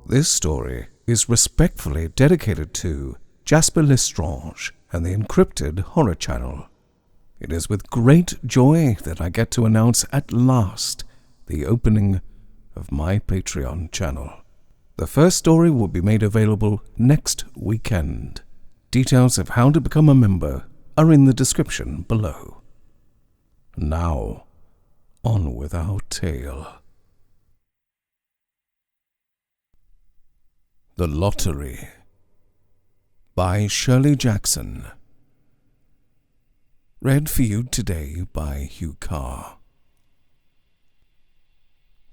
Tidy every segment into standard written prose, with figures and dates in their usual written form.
This story is respectfully dedicated to Jasper Lestrange and the Encrypted Horror Channel. It is with great joy that I get to announce at last the opening of my Patreon channel. The first story will be made available next weekend. Details of how to become a member are in the description below. Now, on with our tale. The Lottery by Shirley Jackson. Read for you today by Huw Carr.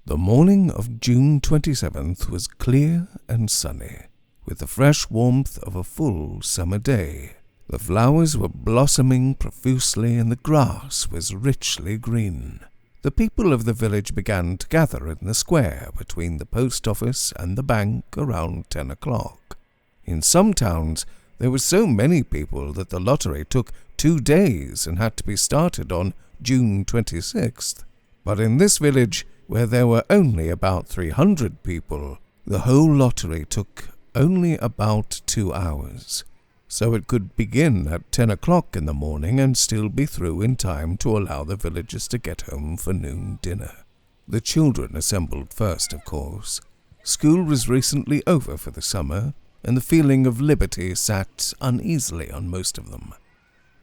The morning of June 27th was clear and sunny, with the fresh warmth of a full summer day. The flowers were blossoming profusely and the grass was richly green. The people of the village began to gather in the square between the post office and the bank around 10 o'clock. In some towns, there were so many people that the lottery took 2 days and had to be started on June 26th. But in this village, where there were only about 300 people, the whole lottery took only about 2 hours. So it could begin at 10 o'clock in the morning and still be through in time to allow the villagers to get home for noon dinner. The children assembled first, of course. School was recently over for the summer, and the feeling of liberty sat uneasily on most of them.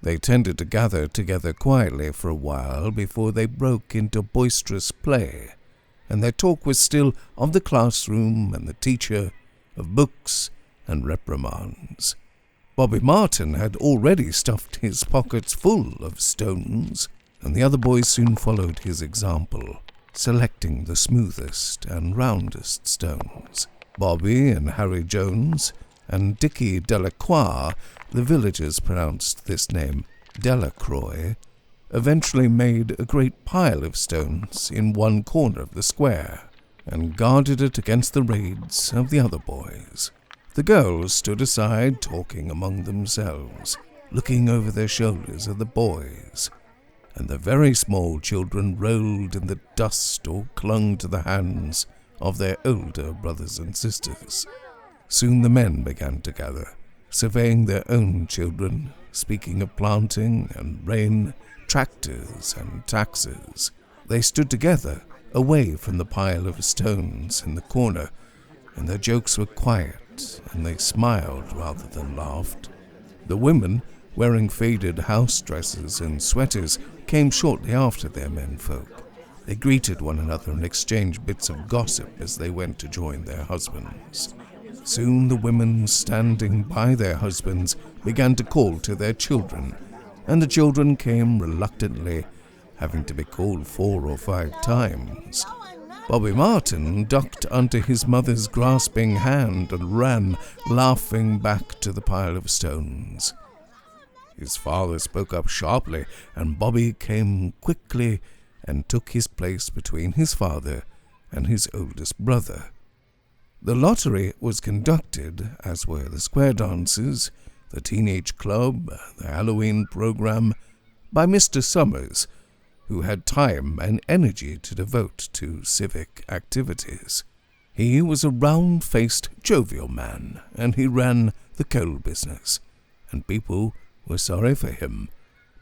They tended to gather together quietly for a while before they broke into boisterous play, and their talk was still of the classroom and the teacher, of books and reprimands. Bobby Martin had already stuffed his pockets full of stones, and the other boys soon followed his example, selecting the smoothest and roundest stones. Bobby and Harry Jones and Dickie Delacroix, the villagers pronounced this name Delacroix, eventually made a great pile of stones in one corner of the square and guarded it against the raids of the other boys. The girls stood aside talking among themselves, looking over their shoulders at the boys, and the very small children rolled in the dust or clung to the hands of their older brothers and sisters. Soon the men began to gather, surveying their own children, speaking of planting and rain, tractors and taxes. They stood together, away from the pile of stones in the corner, and their jokes were quiet, and they smiled rather than laughed. The women, wearing faded house dresses and sweaters, came shortly after their menfolk. They greeted one another and exchanged bits of gossip as they went to join their husbands. Soon the women standing by their husbands began to call to their children, and the children came reluctantly, having to be called 4 or 5 times. Bobby Martin ducked under his mother's grasping hand and ran, laughing, back to the pile of stones. His father spoke up sharply, and Bobby came quickly and took his place between his father and his oldest brother. The lottery was conducted, as were the square dances, the teenage club, the Halloween program, by Mr. Summers, who had time and energy to devote to civic activities. He was a round-faced, jovial man, and he ran the coal business, and people were sorry for him,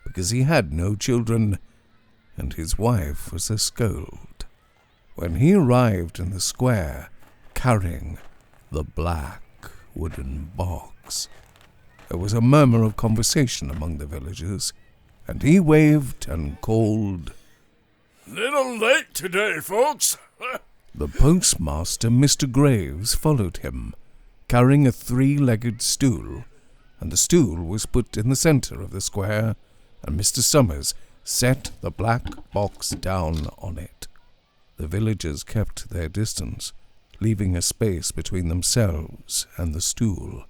because he had no children, and his wife was a scold. When he arrived in the square, carrying the black wooden box, there was a murmur of conversation among the villagers, and he waved and called, "Little late today, folks." The postmaster, Mr. Graves, followed him, carrying a 3-legged stool, and the stool was put in the center of the square, and Mr. Summers set the black box down on it. The villagers kept their distance, leaving a space between themselves and the stool.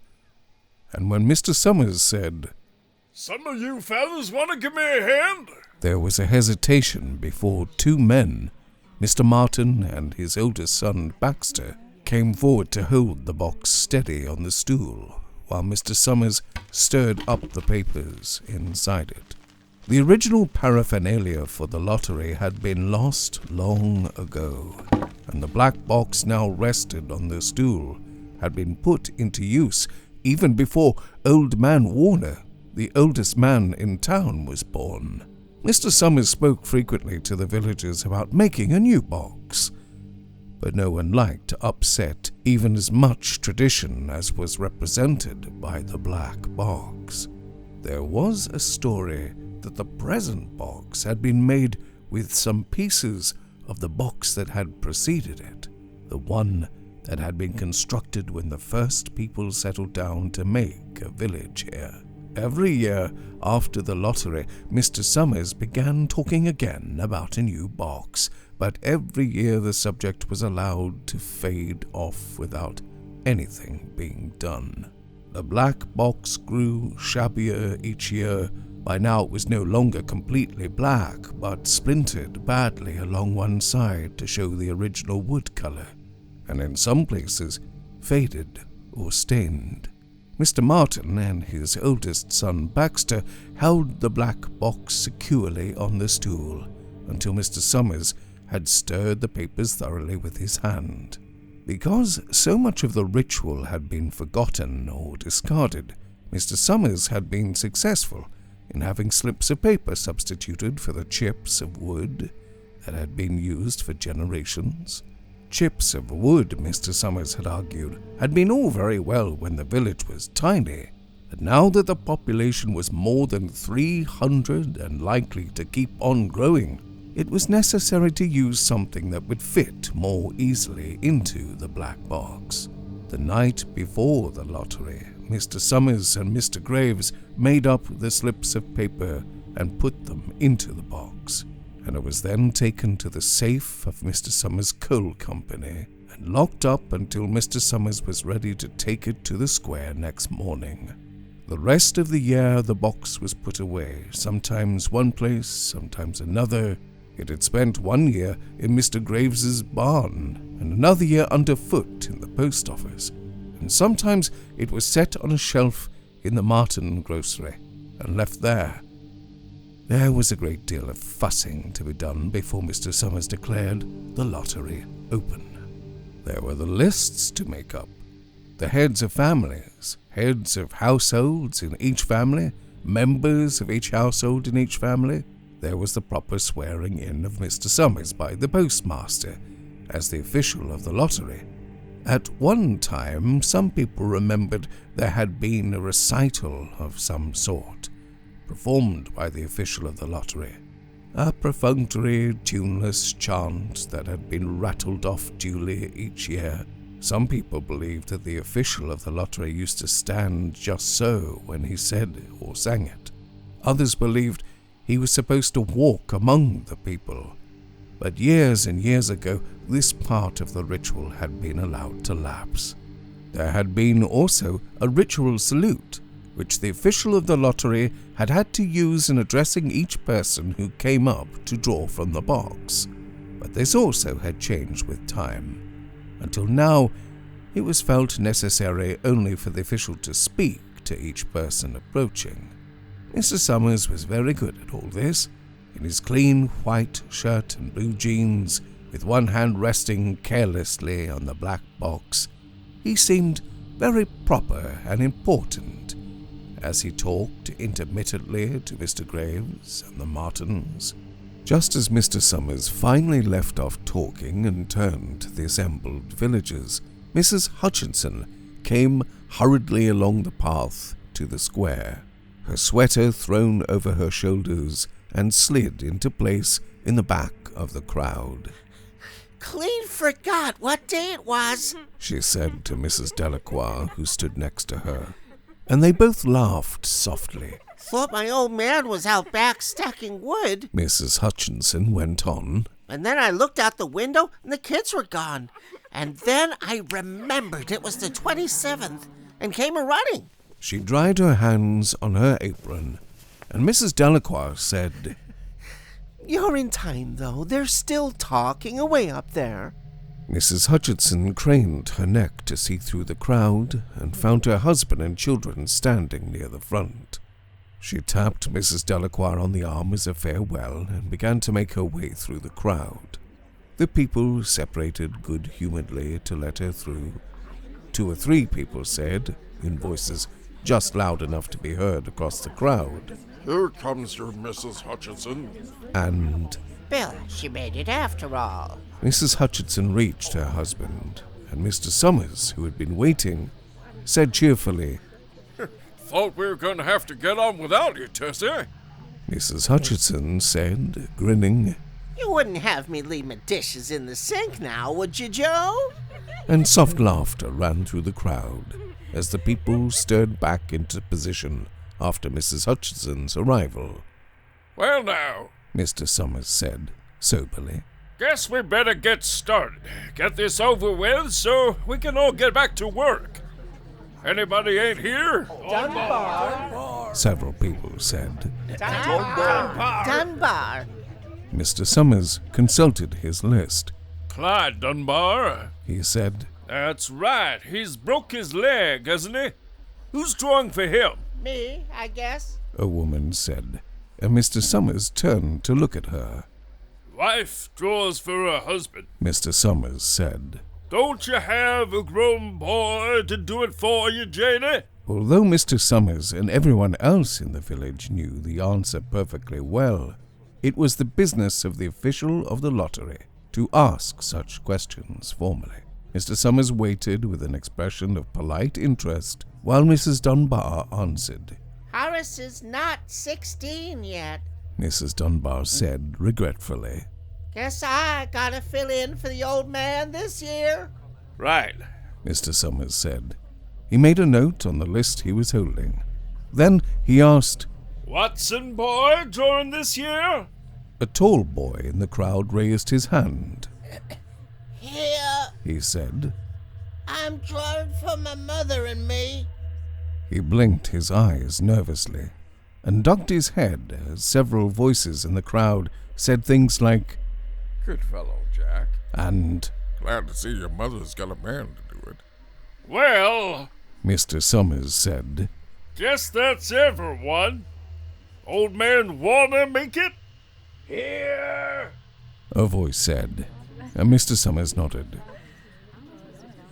And when Mr. Summers said, "Some of you fellas want to give me a hand?" there was a hesitation before 2 men, Mr. Martin and his oldest son, Baxter, came forward to hold the box steady on the stool, while Mr. Summers stirred up the papers inside it. The original paraphernalia for the lottery had been lost long ago, and the black box now rested on the stool had been put into use even before Old Man Warner, the oldest man in town, was born. Mr. Summers spoke frequently to the villagers about making a new box, but no one liked to upset even as much tradition as was represented by the black box. There was a story that the present box had been made with some pieces of the box that had preceded it, the one that had been constructed when the first people settled down to make a village here. Every year after the lottery, Mr. Summers began talking again about a new box, but every year the subject was allowed to fade off without anything being done. The black box grew shabbier each year. By now it was no longer completely black, but splintered badly along one side to show the original wood color, and in some places faded or stained. Mr. Martin and his oldest son Baxter held the black box securely on the stool until Mr. Summers had stirred the papers thoroughly with his hand. Because so much of the ritual had been forgotten or discarded, Mr. Summers had been successful in having slips of paper substituted for the chips of wood that had been used for generations. Chips of wood, Mr. Summers had argued, had been all very well when the village was tiny, but now that the population was more than 300 and likely to keep on growing, it was necessary to use something that would fit more easily into the black box. The night before the lottery, Mr. Summers and Mr. Graves made up the slips of paper and put them into the box, and it was then taken to the safe of Mr. Summers' coal company and locked up until Mr. Summers was ready to take it to the square next morning. The rest of the year the box was put away, sometimes one place, sometimes another. It had spent 1 year in Mr. Graves's barn and another year underfoot in the post office, and sometimes it was set on a shelf in the Martin grocery and left there. There was a great deal of fussing to be done before Mr. Summers declared the lottery open. There were the lists to make up, the heads of families, heads of households in each family, members of each household in each family. There was the proper swearing in of Mr. Summers by the postmaster as the official of the lottery. At one time, some people remembered there had been a recital of some sort, performed by the official of the lottery, a perfunctory, tuneless chant that had been rattled off duly each year. Some people believed that the official of the lottery used to stand just so when he said or sang it. Others believed he was supposed to walk among the people, but years and years ago this part of the ritual had been allowed to lapse. There had been also a ritual salute, which the official of the lottery had had to use in addressing each person who came up to draw from the box, but this also had changed with time. Until now, it was felt necessary only for the official to speak to each person approaching. Mr. Summers was very good at all this. In his clean white shirt and blue jeans, with one hand resting carelessly on the black box, he seemed very proper and important as he talked intermittently to Mr. Graves and the Martins. Just as Mr. Summers finally left off talking and turned to the assembled villagers, Mrs. Hutchinson came hurriedly along the path to the square, her sweater thrown over her shoulders, and slid into place in the back of the crowd. "Clean forgot what day it was," she said to Mrs. Delacroix, who stood next to her, and they both laughed softly. "Thought my old man was out back stacking wood," Mrs. Hutchinson went on. "And then I looked out the window and the kids were gone. And then I remembered it was the 27th and came a-running." She dried her hands on her apron, and Mrs. Delacroix said, "You're in time, though. They're still talking away up there." Mrs. Hutchinson craned her neck to see through the crowd and found her husband and children standing near the front. She tapped Mrs. Delacroix on the arm as a farewell and began to make her way through the crowd. The people separated good-humoredly to let her through. 2 or 3 people said, in voices just loud enough to be heard across the crowd, Here comes your Mrs. Hutchinson. And Bill, she made it after all. Mrs. Hutchinson reached her husband, and Mr. Summers, who had been waiting, said cheerfully, Thought we were going to have to get on without you, Tessie. Mrs. Hutchinson said, grinning, You wouldn't have me leave my dishes in the sink now, would you, Joe? and soft laughter ran through the crowd as the people stirred back into position after Mrs. Hutchinson's arrival. Well now, Mr. Summers said, soberly. guess we better get started. Get this over with so we can all get back to work. Anybody ain't here? Several people said. Dunbar. Mr. Summers consulted his list. Clyde Dunbar. He said, That's right. He's broke his leg, hasn't he? Who's drawing for him? Me, I guess. a woman said, and Mr. Summers turned to look at her. Wife draws for her husband. Mr. Summers said. Don't you have a grown boy to do it for you, Janie? Although Mr. Summers and everyone else in the village knew the answer perfectly well, it was the business of the official of the lottery to ask such questions formally. Mr. Summers waited with an expression of polite interest while Mrs. Dunbar answered. Horace is not 16 yet. Mrs. Dunbar said regretfully. Guess I gotta fill in for the old man this year. Right. Mr. Summers said. He made a note on the list he was holding. Then he asked, Watson boy drawing this year? A tall boy in the crowd raised his hand. Here, He said. I'm drawing for my mother and me. He blinked his eyes nervously and ducked his head as several voices in the crowd said things like, Good fellow, Jack. and Glad to see your mother's got a man to do it. Well, Mr. Summers said. guess that's everyone. Old man wanna make it? Here. A voice said, and Mr. Summers nodded.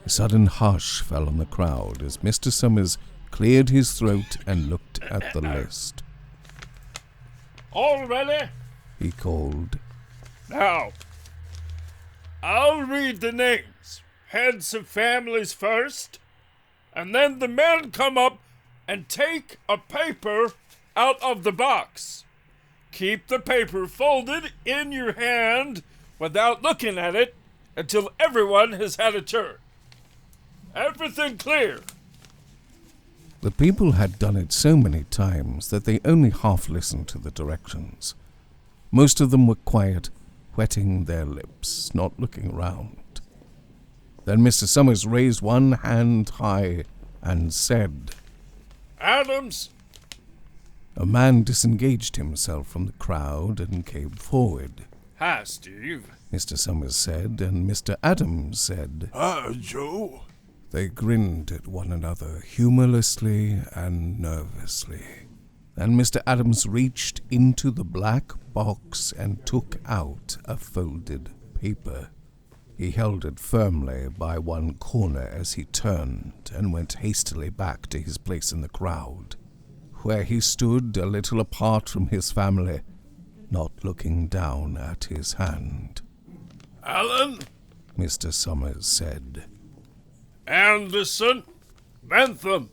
A sudden hush fell on the crowd as Mr. Summers cleared his throat and looked at the list. All ready? He called. Now, I'll read the names. Heads of families first, and then the men come up and take a paper out of the box. Keep the paper folded in your hand without looking at it until everyone has had a turn. Everything clear? The people had done it so many times that they only half listened to the directions. Most of them were quiet, wetting their lips, not looking round. Then Mr. Summers raised one hand high and said, Adams? A man disengaged himself from the crowd and came forward. Hi, Steve. Mr. Summers said, and Mr. Adams said. Hi, Joe. They grinned at one another humorlessly and nervously. Then Mr. Adams reached into the black box and took out a folded paper. He held it firmly by one corner as he turned and went hastily back to his place in the crowd, where he stood a little apart from his family, not looking down at his hand. Allen? Mr. Summers said. Anderson? Bentham?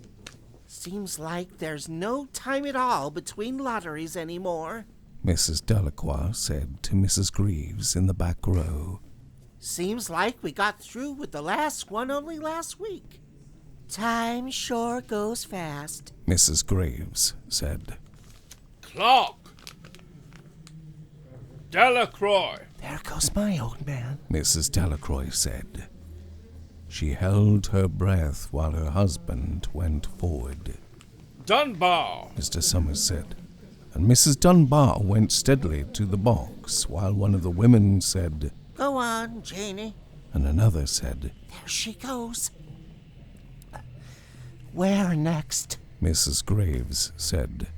Seems like there's no time at all between lotteries anymore. Mrs. Delacroix said to Mrs. Greaves in the back row. Seems like we got through with the last one only last week. Time sure goes fast. Mrs. Greaves said. Clark? Delacroix? There goes my old man. Mrs. Delacroix said. She held her breath while her husband went forward. Dunbar? Mr. Summers said, and Mrs. Dunbar went steadily to the box while one of the women said, Go on, Janie. and another said, There she goes. Where next? Mrs. Graves said.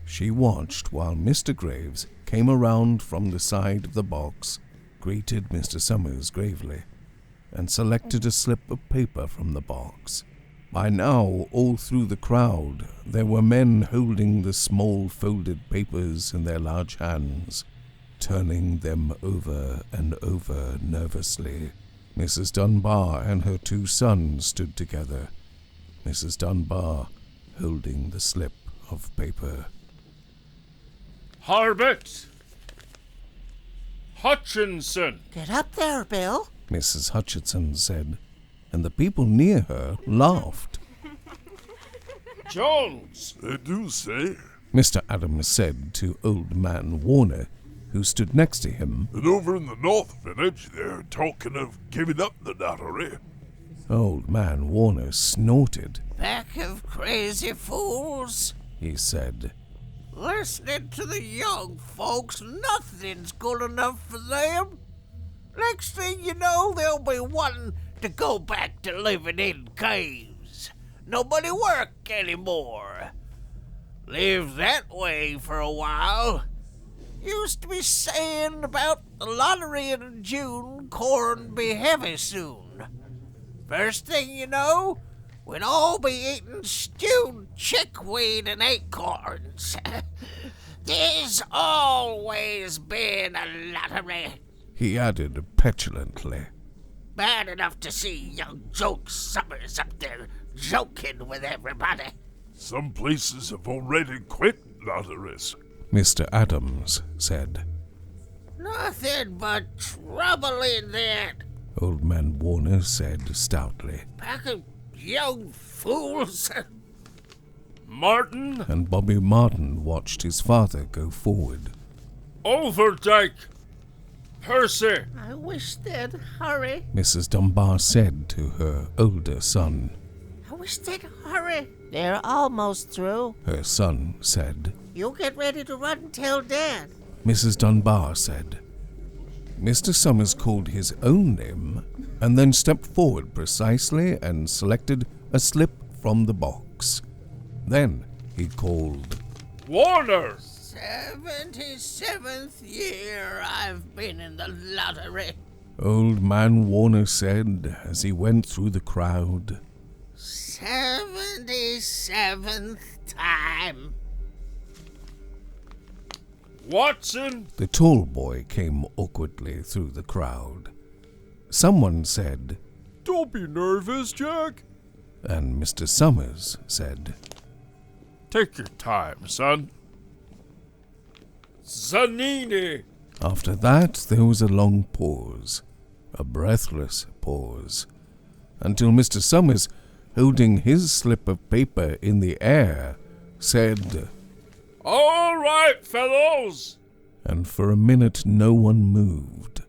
She watched while Mr. Graves came around from the side of the box, greeted Mr. Summers gravely, and selected a slip of paper from the box. By now, all through the crowd, there were men holding the small folded papers in their large hands, turning them over and over nervously. Mrs. Dunbar and her 2 sons stood together, Mrs. Dunbar holding the slip of paper. Harbert! Hutchinson! Get up there, Bill. Mrs. Hutchinson said, and the people near her laughed. Jones! They do say. Mr. Adams said to Old Man Warner, who stood next to him. And over in the North Village, they're talking of giving up the Narration. Old Man Warner snorted. Pack of crazy fools, He said, listening to the young folks, nothing's good enough for them. Next thing you know, they'll be wanting to go back to living in caves. Nobody work anymore. Live that way for a while. Used to be saying about the lottery in June, corn be heavy soon. First thing you know, we'd all be eating stewed chickweed and acorns. There's always been a lottery. he added petulantly. Bad enough to see young Joke Summers up there joking with everybody. Some places have already quit lotteries. Mr. Adams said. Nothing but trouble in that. Old Man Warner said stoutly. Pack of young fools. Martin! And Bobby Martin watched his father go forward. Overdyke! Percy! I wish they'd hurry. Mrs. Dunbar said to her older son. I wish they'd hurry. They're almost through. Her son said. You get ready to run and tell Dad. Mrs. Dunbar said. Mr. Summers called his own name and then stepped forward precisely and selected a slip from the box. Then he called, Warner! 77th year I've been in the lottery. Old Man Warner said as he went through the crowd. 77th time. Watson! The tall boy came awkwardly through the crowd. Someone said, Don't be nervous, Jack. and Mr. Summers said, Take your time, son. Zanini! After that, there was a long pause, a breathless pause, until Mr. Summers, holding his slip of paper in the air, said, All right, fellows! and for a minute no one moved.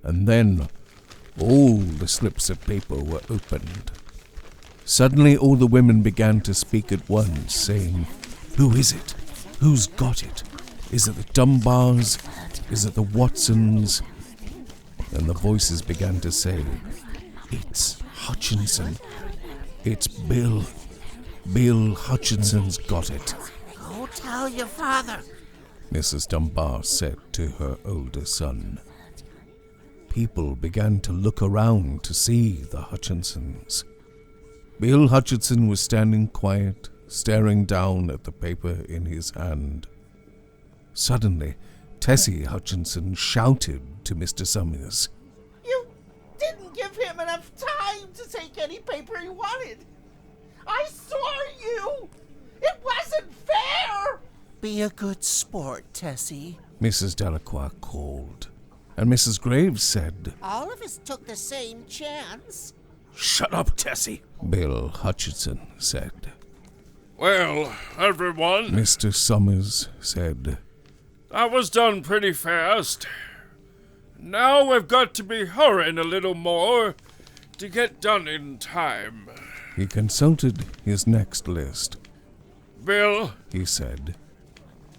And then all the slips of paper were opened. Suddenly all the women began to speak at once, saying, Who is it? Who's got it? Is it the Dunbars? Is it the Watsons? And the voices began to say, It's Hutchinson. It's Bill. Bill Hutchinson's got it. Go tell your father. Mrs. Dunbar said to her older son. People began to look around to see the Hutchinsons. Bill Hutchinson was standing quiet, staring down at the paper in his hand. Suddenly, Tessie Hutchinson shouted to Mr. Summers. You didn't give him enough time to take any paper he wanted. I saw you. It wasn't fair. Be a good sport, Tessie. Mrs. Delacroix called, and Mrs. Graves said, All of us took the same chance. Shut up, Tessie. Bill Hutchinson said. Well, everyone, Mr. Summers said, that was done pretty fast. Now we've got to be hurrying a little more to get done in time. He consulted his next list. Bill, He said,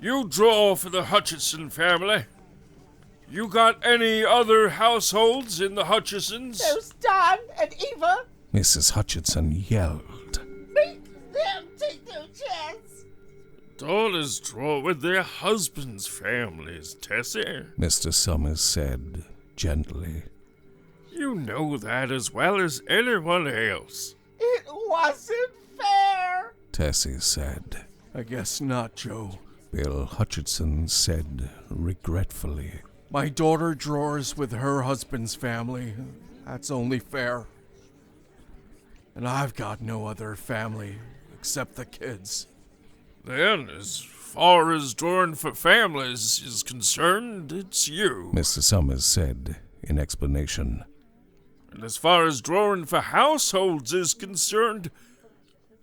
you draw for the Hutchinson family. You got any other households in the Hutchinsons? There's Don and Eva. Mrs. Hutchinson yelled. Make them take their chance. daughters draw with their husbands' families, Tessie. Mr. Summers said gently. You know that as well as anyone else. It wasn't fair. Tessie said. I guess not, Joe. Bill Hutchinson said regretfully. My daughter draws with her husband's family. That's only fair. And I've got no other family except the kids. Then, as far as drawing for families is concerned, it's you. Mr. Summers said in explanation. And as far as drawing for households is concerned,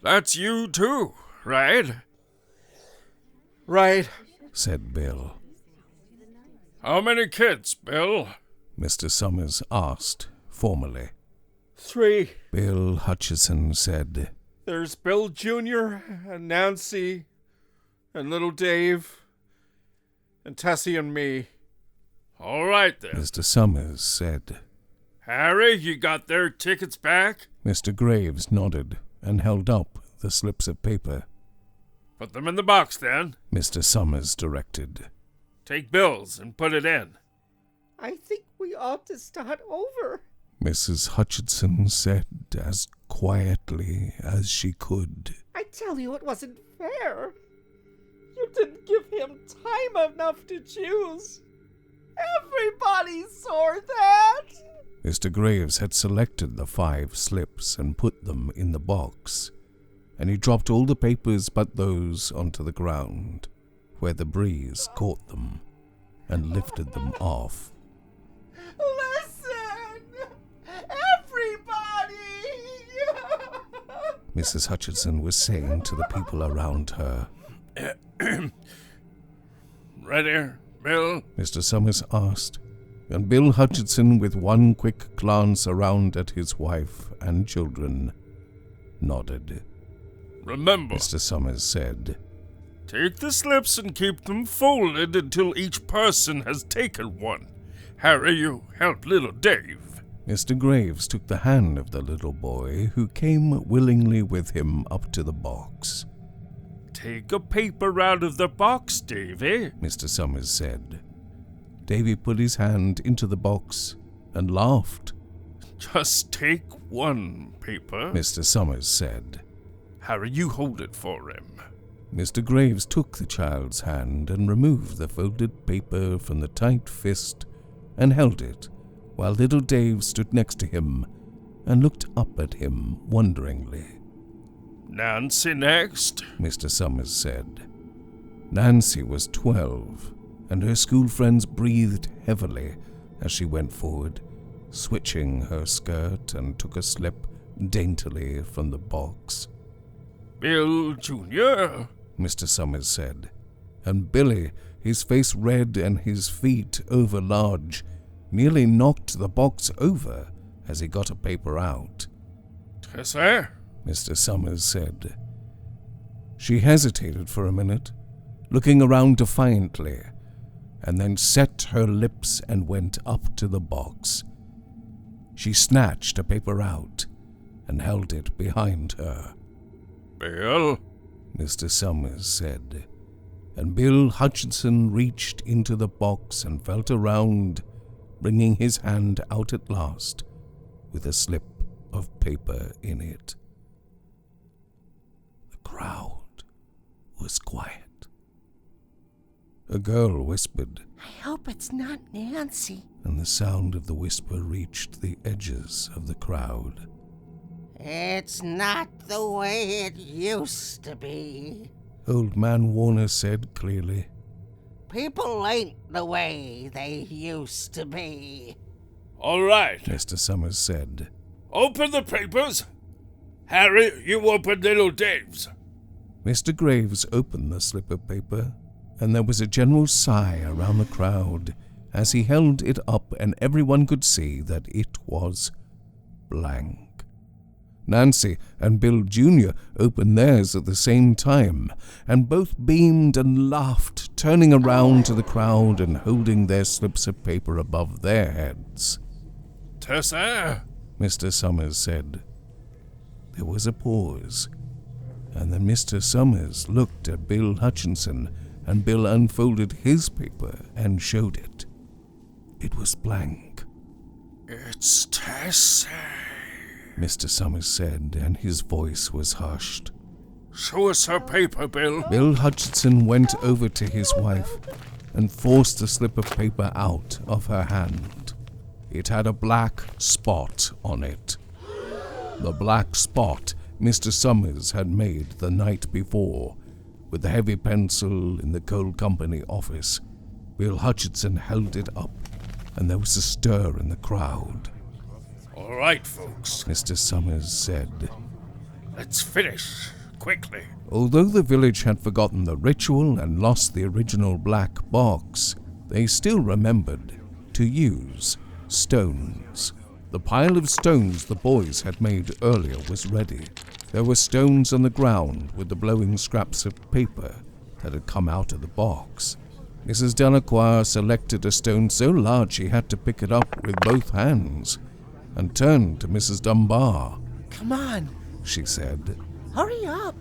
that's you too, right? Right, said Bill. How many kids, Bill? Mr. Summers asked formally. 3. Bill Hutchison said. There's Bill Jr. and Nancy and little Dave and Tessie and me. All right, then. Mr. Summers said. Harry, you got their tickets back? Mr. Graves nodded and held up the slips of paper. Put them in the box, then. Mr. Summers directed. Take Bill's and put it in. I think we ought to start over. Mrs. Hutchinson said as quietly as she could. I tell you, it wasn't fair. You didn't give him time enough to choose. Everybody saw that. Mr. Graves had selected the 5 slips and put them in the box, and he dropped all the papers but those onto the ground, where the breeze caught them and lifted them off. Listen, everybody! Mrs. Hutchinson was saying to the people around her. Ready, Bill? Mr. Summers asked, and Bill Hutchinson, with one quick glance around at his wife and children, nodded. Remember, Mr. Summers said, take the slips and keep them folded until each person has taken one. Harry, you help little Dave. Mr. Graves took the hand of the little boy, who came willingly with him up to the box. Take a paper out of the box, Davy. Mr. Summers said. Davy put his hand into the box and laughed. Just take one paper, Mr. Summers said. Harry, you hold it for him. Mr. Graves took the child's hand and removed the folded paper from the tight fist and held it, while little Dave stood next to him and looked up at him wonderingly. Nancy next, Mr. Summers said. Nancy was 12, and her school friends breathed heavily as she went forward, switching her skirt and took a slip daintily from the box. Bill Jr., Mr. Summers said, and Billy, his face red and his feet overlarge, nearly knocked the box over as he got a paper out. Tessie, Mr. Summers said. She hesitated for a minute, looking around defiantly, and then set her lips and went up to the box. She snatched a paper out and held it behind her. Bill, Mr. Summers said, and Bill Hutchinson reached into the box and felt around, bringing his hand out at last with a slip of paper in it. The crowd was quiet. A girl whispered, I hope it's not Nancy. and the sound of the whisper reached the edges of the crowd. It's not the way it used to be. Old Man Warner said clearly. People ain't the way they used to be. all right. Mr. Summers said. Open the papers. Harry, you open little Dave's. Mr. Graves opened the slip of paper, and there was a general sigh around the crowd as he held it up, and everyone could see that it was blank. Nancy and Bill Jr. opened theirs at the same time, and both beamed and laughed, turning around to the crowd and holding their slips of paper above their heads. Tessie, Mr. Summers said. There was a pause, and then Mr. Summers looked at Bill Hutchinson, and Bill unfolded his paper and showed it. It was blank. It's Tessie, Mr. Summers said, and his voice was hushed. Show us her paper, Bill. Bill Hutchinson went over to his wife and forced the slip of paper out of her hand. It had a black spot on it. The black spot Mr. Summers had made the night before with the heavy pencil in the coal company office. Bill Hutchinson held it up, and there was a stir in the crowd. All right, folks. Mr. Summers said, Let's finish quickly. Although the village had forgotten the ritual and lost the original black box, they still remembered to use stones. The pile of stones the boys had made earlier was ready. There were stones on the ground with the blowing scraps of paper that had come out of the box. Mrs. Delacroix selected a stone so large she had to pick it up with both hands and turned to Mrs. Dunbar. Come on, She said. hurry up.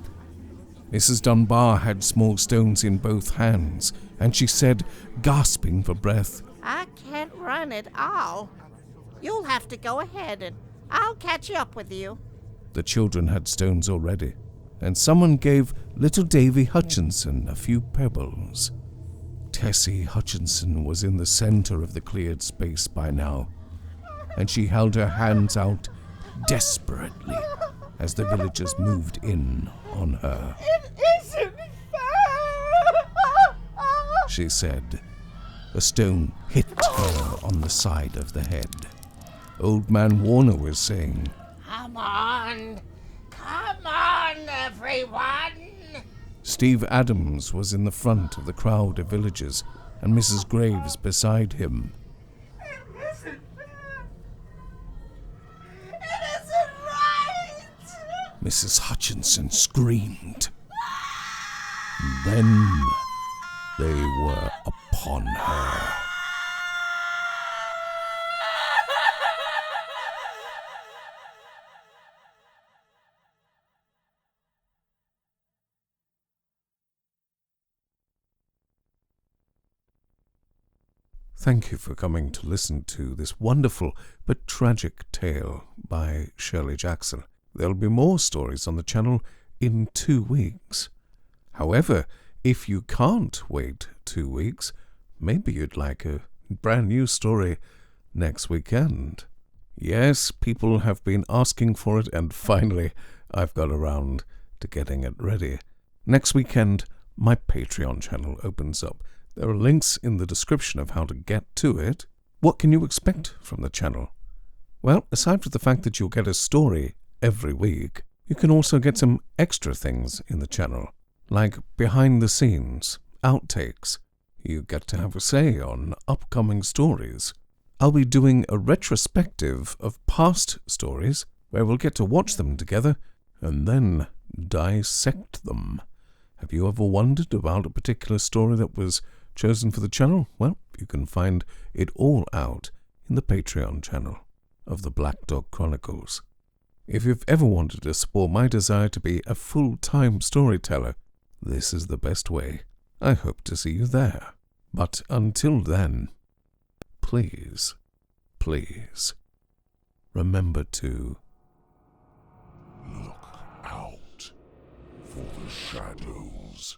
Mrs. Dunbar had small stones in both hands, and she said, gasping for breath, I can't run at all. You'll have to go ahead and I'll catch up with you. The children had stones already, and someone gave little Davy Hutchinson a few pebbles. Tessie Hutchinson was in the center of the cleared space by now, and she held her hands out desperately as the villagers moved in on her. It isn't fair. She said. A stone hit her on the side of the head. Old Man Warner was saying, Come on, everyone. Steve Adams was in the front of the crowd of villagers, and Mrs. Graves beside him. It isn't fair. It isn't right. Mrs. Hutchinson screamed. Then they were upon her. Thank you for coming to listen to this wonderful but tragic tale by Shirley Jackson. There'll be more stories on the channel in 2 weeks. However, if you can't wait 2 weeks, maybe you'd like a brand new story next weekend. Yes, people have been asking for it, and finally I've got around to getting it ready. Next weekend, my Patreon channel opens up. There are links in the description of how to get to it. What can you expect from the channel? Well, aside from the fact that you'll get a story every week, you can also get some extra things in the channel, like behind the scenes, outtakes. You get to have a say on upcoming stories. I'll be doing a retrospective of past stories where we'll get to watch them together and then dissect them. Have you ever wondered about a particular story that was chosen for the channel? Well, you can find it all out in the Patreon channel of the Black Dog Chronicles. If you've ever wanted to support my desire to be a full-time storyteller, this is the best way. I hope to see you there. But until then, please, remember to Look out for the shadows.